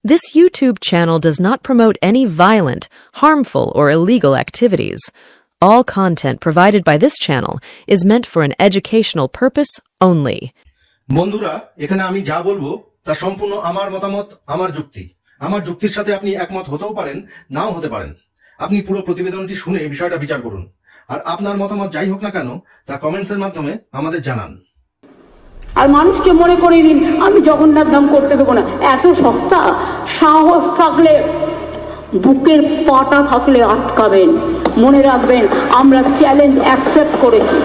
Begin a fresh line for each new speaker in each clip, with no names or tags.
This YouTube channel does not promote any violent, harmful, or illegal activities. All content provided by this channel is meant for an educational purpose only.
বন্ধুরা, এখানে আমি যা বলবো তা সম্পূর্ণ আমার মতামত, আমার যুক্তি। আমার যুক্তির সাথে আপনি একমত হতেও পারেন, নাও হতে পারেন। আপনি পুরো প্রতিবেদনটি শুনে বিষয়টা বিচার করুন। আর আপনার মতামত যাই হোক না কেন তা কমেন্টসের মাধ্যমে আমাদের জানান।
আর মানুষকে মনে করিয়ে দিন আমি জগন্নাথ ধাম করতে দেবো না। এত সস্তা? সাহস থাকলে, বুকের পাটা থাকলে আটকাবেন। মনে রাখবেন আমরা চ্যালেঞ্জ অ্যাকসেপ্ট করেছি।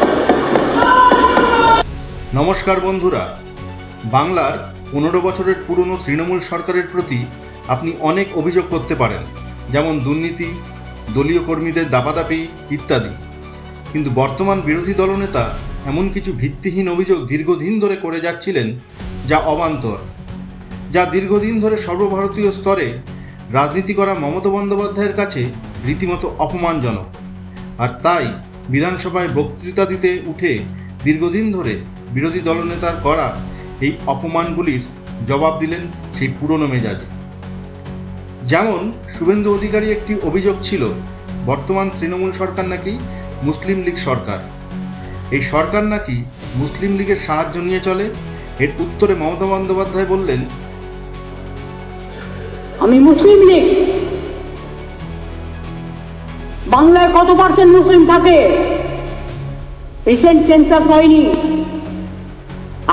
নমস্কার বন্ধুরা, বাংলার 15 বছরের পুরনো তৃণমূল সরকারের প্রতি আপনি অনেক অভিযোগ করতে পারেন, যেমন দুর্নীতি, দলীয় কর্মীদের দাপাদাপি ইত্যাদি। কিন্তু বর্তমান বিরোধী দলনেতা এমন কিছু ভিত্তিহীন অভিযোগ দীর্ঘদিন ধরে করে যাচ্ছিলেন, যা অবান্তর, যা দীর্ঘদিন ধরে সর্বভারতীয় স্তরে রাজনীতি করা মমতা বন্দ্যোপাধ্যায়ের কাছে রীতিমতো অপমানজনক। আর তাই বিধানসভায় বক্তৃতা দিতে উঠে দীর্ঘদিন ধরে বিরোধী দলনেতার করা এই অপমানগুলির জবাব দিলেন সেই পুরনো মেজাজে। যেমন শুভেন্দু অধিকারী একটি অভিযোগ ছিল, বর্তমান তৃণমূল সরকার নাকি মুসলিম লীগ সরকার, এই সরকার নাকি মুসলিম লীগের সাহায্য নিয়ে চলে। এর উত্তরে মমতা বন্দ্যোপাধ্যায় বললেন,
আমি মুসলিম লীগ। বাংলায় কত পার্সেন্ট মুসলিম থাকে? রিসেন্ট সেন্সাস হয়নি,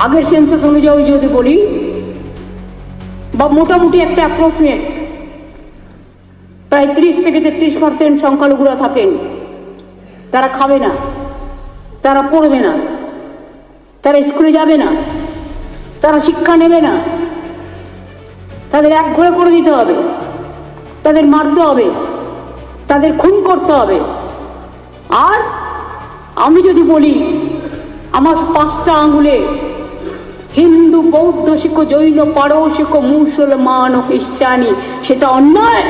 আগের সেন্সাস অনুযায়ী যদি বলি, বা মোটামুটি একটা অ্যাপ্রক্সিমেট প্রায় 30 থেকে 33% সংখ্যালঘুরা থাকেন। তারা খাবে না, তারা পড়বে না, তারা স্কুলে যাবে না, তারা শিক্ষা নেবে না, তাদের এক ঘরে করে দিতে হবে, তাদের মারতে হবে, তাদের খুন করতে হবে। আর আমি যদি বলি আমার 5টা আঙ্গুলে হিন্দু, বৌদ্ধ শিখো, জৈন, পারসিক, মুসলমান ও খ্রিস্টানি, সেটা অন্যায়?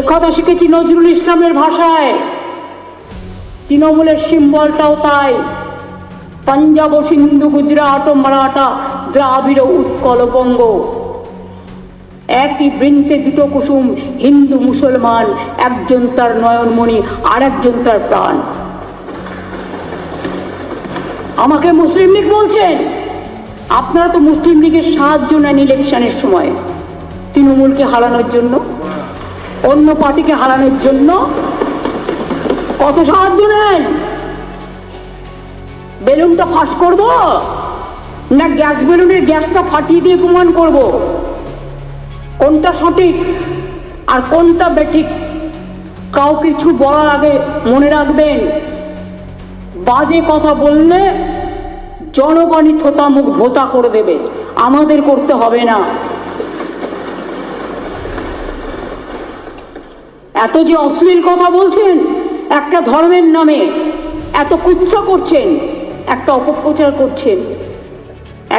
একথা শিখেছি নজরুল ইসলামের ভাষায়। তৃণমূলের সিম্বলটাও তাই, পাঞ্জাব ও সিন্ধু, গুজরাট ও মারাঠা, দ্রাবিড় ও উৎকল বঙ্গ, একই বৃন্তে দুটো কুসুম, হিন্দু মুসলমান, একজন তার নয়নমণি আর একজন তার প্রাণ। আমাকে মুসলিম লীগ বলছেন? আপনারা তো মুসলিম লীগের সাহায্য নেন ইলেকশনের সময়, তৃণমূলকে হারানোর জন্য, অন্য পার্টিকে হারানোর জন্য। কত সাহায্য নেন? বেলুনটা ফাঁস করব না গ্যাস বেলুনের গ্যাসটা ফাটিয়ে দিয়ে প্রমাণ করব কোনটা সঠিক আর কোনটা বেঠিক? কাউ কিছু বলার আগে মনে রাখবেন, বাজে কথা বললে জনগণই থোতা মুখ ভোতা করে দেবে, আমাদের করতে হবে না। এত যে অশ্লীল কথা বলছেন, একটা ধর্মের নামে এত কুৎসা করছেন, একটা অপপ্রচার করছেন,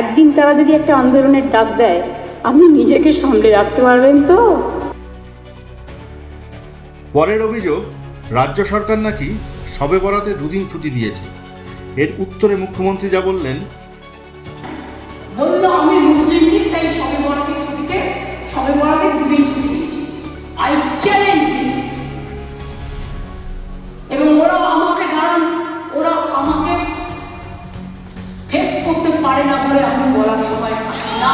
একদিন তারা যদি একটা আন্দোলনের ডাক দেয়, আপনি নিজেকে সামলে রাখতে পারবেন তো?
পরের অভিযোগ, রাজ্য সরকার নাকি শবে বরাতে 2 দিন ছুটি দিয়েছে। এর উত্তরে মুখ্যমন্ত্রী যা বললেন,
বললো আমি মুসলিম লীগ, তাই শবে বরাতের ছুটিতে, শবে বরাতে 2 দিন ছুটি দিয়েছি। I challenge this. এবং ওরা আমাকে ফেস করতে পারে না বলে আমি বলার সময় থাকে না।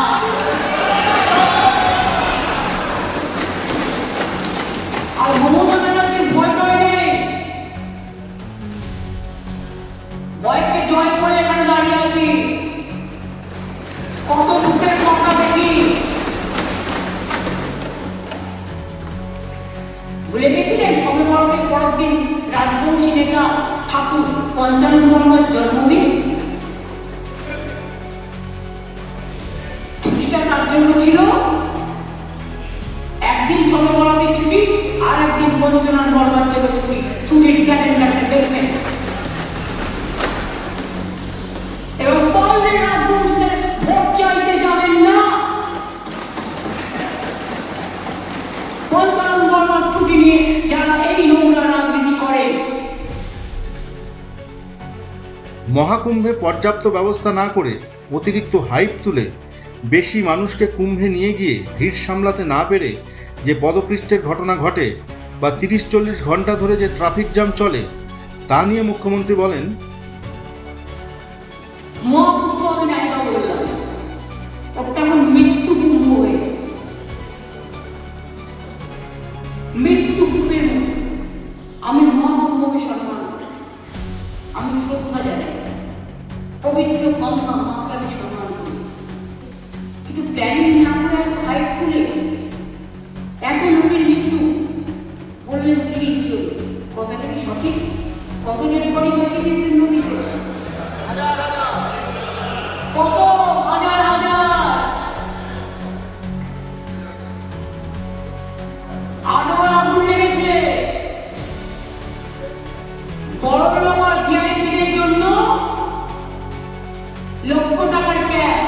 আর মমতা ব্যানার্জির ভয় নেই, ভয়কে জয় করে এখানে দাঁড়িয়ে আছি। কত দুঃখের কথা দেখি, ভুলে গেছিলেন শবে বরাতের পরের দিন রাজবংশী নেতা ঠাকুর পঞ্চানন জন্মদিন? ছুটিটা তার জন্য ছিল, একদিন শবে বরাতের ছুটি আর একদিন পঞ্চানন বর্মার জন্য ছুটি। ছুটির ক্যালেন্ডারটা দেখবেন। এবং পারলে রাজবংশের ভোট চাইতে যাবেন না, পঞ্চানন বর্মার ছুটি নিয়ে যারা এই নোংরা রাজনীতি করে।
মহাকুম্ভে পর্যাপ্ত ব্যবস্থা না করে অতিরিক্ত হাইপ তুলে বেশি মানুষকে কুম্ভে নিয়ে গিয়ে ভিড় সামলাতে না পেরে যে পদপৃষ্ঠের ঘটনা ঘটে বা 30-40 ঘন্টা ধরে যে ট্রাফিক জ্যাম চলে তা নিয়ে মুখ্যমন্ত্রী বলেন,
আমি মহাকুম্ভকে সম্মান, আমি শ্রদ্ধা জানাই, পবিত্র গঙ্গা মাকে আমি সম্মান করি, কিন্তু প্ল্যানিং না করে এত হাইট তুলে এত লোকের মৃত্যু বললেন 30 জন, কথাটা কি সঠিক? কতজন বডি বসিয়ে দিয়েছেন নদীতে? কত হাজার হাজার আগুন লেগেছে। বড় লোক আর ভিআইপিদের জন্য লক্ষ টাকার ক্যাব,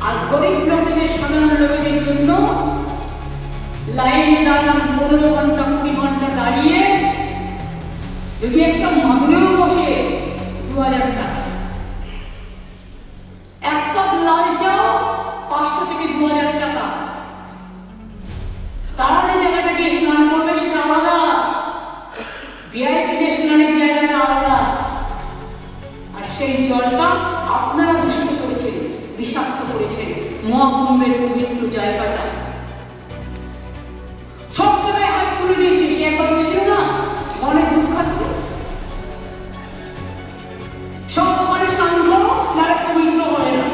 আর গরিব লোকেদের, সাধারণ লোকেদের জন্য লাইনে দাঁড়ান 15 ঘন্টা 20 ঘন্টা দাঁড়িয়ে, যদি একটা মাদুরেও বসে 2000 টাকা, এক কাপ লাল চাও 500 থেকে 2000 টাকা। তারা যে জায়গাটা গিয়ে স্নান করবে সেটা আলাদা, ভিআইপিদের স্নানের জায়গাটা আলাদা, আর সেই জলটা আপনারা দূষিত করেছেন, বিষাক্ত করেছেন মহাকুম্ভের পবিত্র জায়গাটা। সব জায়গায় হাত তুলে দিয়েছে। সে একবার হয়েছিল না, গণেশ দুধ খাচ্ছে, সব দোকানে স্নান করো, নারা পবিত্র বলে না।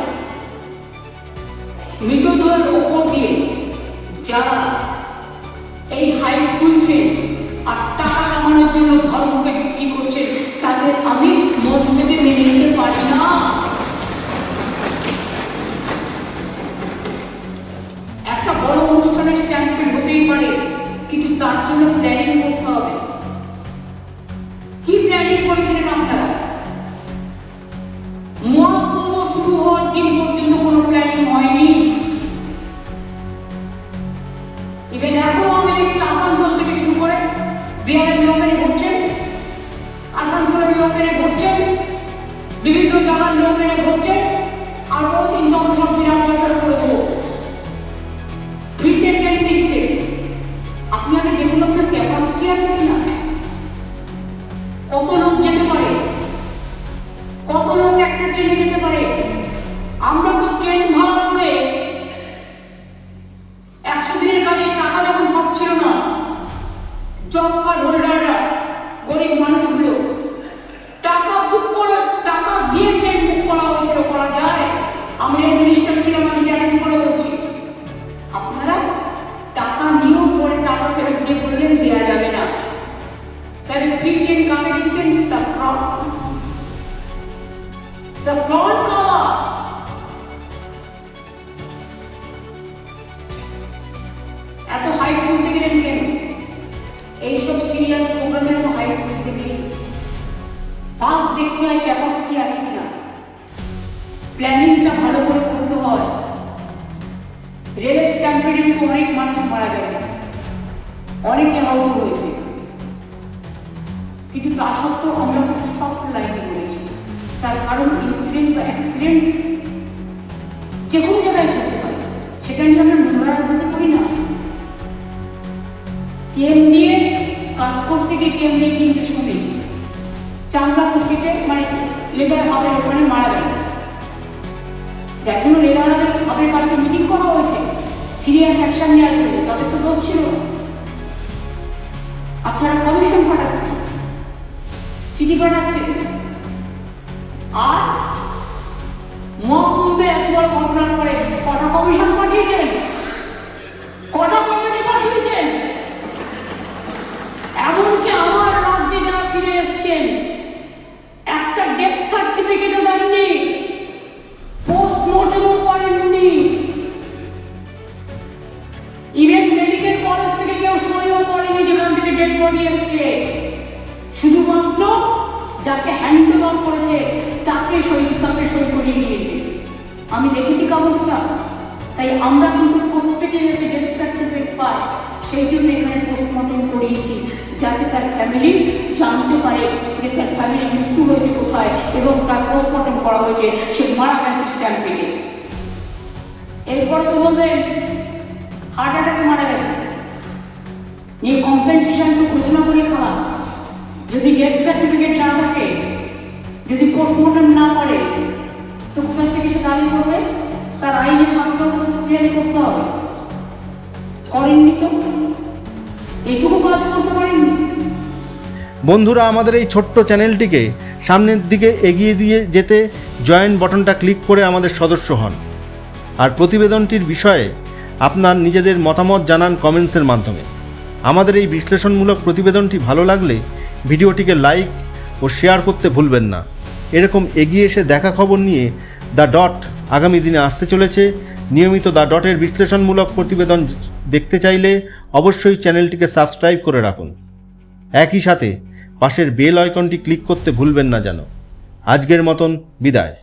মৃতদেহের ওপর দিয়ে যারা এই হাইট তুলছে আর টাকা কামানোর জন্য ধর্মকে বিক্রি করছে, তাদের আমি মন থেকে মেনে নিতে পারি না। একটা বড় অনুষ্ঠানের স্ট্যাম্পেড হতেই পারে, কিন্তু তার জন্য প্ল্যানিং করতে হবে। কি প্ল্যানিং করেছিলেন আপনারা? মহাকুম্ভ শুরু হওয়ার দিন পর্যন্ত কোনো প্ল্যানিং হয়নি। ইভেন এখন আমি দেখছি আসানসোল থেকে শুরু করে বিহারের লোকেরা ঘুরছেন, আসানসোলের লোকেরা ঘুরছেন, বিভিন্ন জায়গার লোকেরা ঘুরছেন, আর ও 300 সব বিরাট বছর করে দেবো ফিল্ডের ট্রেন দিচ্ছে। আপনাদের ডেভেলপমেন্ট ক্যাপাসিটি আছে কিনা? কত লোক যেতে পারে? কত লোক একটা ট্রেনে যেতে পারে? আমরা তো ট্রেন ভাড়া করে 100 দিনের কাজে টাকা যখন পাচ্ছিল না, জব কার্ড হোল্ডাররা, গরিব মানুষগুলো টাকা বুক করে, টাকা দিয়ে ট্রেন বুক করা হয়েছিল। করা যায়? আমি মিনিস্টার ছিলাম, আমি চ্যালেঞ্জ করে বলছি, আপনারা টাকা নিয়েও পরে টাকা ফেরত দিয়ে বললেন দেওয়া যাবে না। তাহলে ফ্রি ট্রেন কাকে দিচ্ছেন? ফ্রড কাওয়া। এত হাইট তুলতে গেলেন কেন? এইসব সিরিয়াস প্রোগ্রামে এত হাইট তুলতে গেলেন? বাস দেখতে হয় ক্যাপাসিটি আছে কিনা, প্ল্যানিংটা ভালো করে করতে হয়। রেল স্ট্যাম্পেডে তো অনেক মানুষ মারা গেছে, অনেকে আহত হয়েছে, কিন্তু তা সত্ত্বেও আমরা খুব সফট লাইনে করেছি। তার কারণ ইনসিডেন্ট বা অ্যাক্সিডেন্ট যে কোনো জায়গায় করতে পারে, সেটা নিয়ে আমরা নোংরা রাজনীতি করি না। কেম দিয়ে কাজ করতে গিয়ে কেম দিয়ে কিন্তু শুনে চামড়া কেটে মানে লেবার হাবের ওখানে মারা গেল, যার জন্য লেবার হাবের কালকে মিটিং করা হয়েছে, সিরিয়াস অ্যাকশন নেওয়ার জন্য। তাদের তো দোষ ছিল। আপনারা কমিশন পাঠাচ্ছেন, চিঠি পাঠাচ্ছেন, আর মহাকুম্ভে এত বড় ঘটনার পরে কটা কমিশন পাঠিয়েছেন? কটা কমিটি পাঠিয়েছেন? এমনকি আমার রাজ্যে যারা ফিরে এসছেন একটা ডেথ সার্টিফিকেটও দেননি, পোস্টমর্টমও করেননি, ইভেন মেডিকেল কলেজ থেকে কেউ সইও করেনি যেখান থেকে ডেড বডি এসছে। শুধুমাত্র যাকে হ্যান্ড ওভার করেছে তাকে সই করিয়ে নিয়েছে। আমি দেখেছি কাগজটা, তাই আমরা কিন্তু প্রত্যেকে যাতে ডেথ সার্টিফিকেট পাই সেই জন্য এখানে পোস্টমর্টম করিয়েছি, যাতে তার ফ্যামিলি জানতে পারে যে তার ফ্যামিলি মৃত্যু হয়েছে কোথায় এবং তার পোস্টমর্টম করা হয়েছে, সে মারা গেছে স্ট্যাম্পেডে। এরপরে তো বলবেন হার্ট অ্যাটাকে মারা গেছে, এই কম্পেনসেশন তো ঘোষণা করে খালাস। যদি ডেথ সার্টিফিকেট না থাকে, যদি পোস্টমর্টম না করে, তো কোথা থেকে সে দাবি করবে? তার আইনের মাধ্যমে চেঞ্জ করতে হবে। করেননি তো, এইটুকু কাজ করতে পারেননি।
বন্ধুরা, আমাদের এই ছোট্ট চ্যানেলটিকে সামনের দিকে এগিয়ে দিয়ে যেতে জয়েন বাটনটা ক্লিক করে আমাদের সদস্য হন। আর প্রতিবেদনটির বিষয়ে আপনার নিজেদের মতামত জানান কমেন্টসের মাধ্যমে। আমাদের এই বিশ্লেষণমূলক প্রতিবেদনটি ভালো লাগলে ভিডিওটিকে লাইক ও শেয়ার করতে ভুলবেন না। এরকম এগিয়ে এসে দেখা খবর নিয়ে দ্য ডট আগামী দিনে আসতে চলেছে। নিয়মিত দ্য ডটের বিশ্লেষণমূলক প্রতিবেদন দেখতে চাইলে অবশ্যই চ্যানেলটিকে সাবস্ক্রাইব করে রাখুন। একই সাথে পাশের বেল আইকনটি ক্লিক করতে ভুলবেন না যেন। আজকের মতন বিদায়।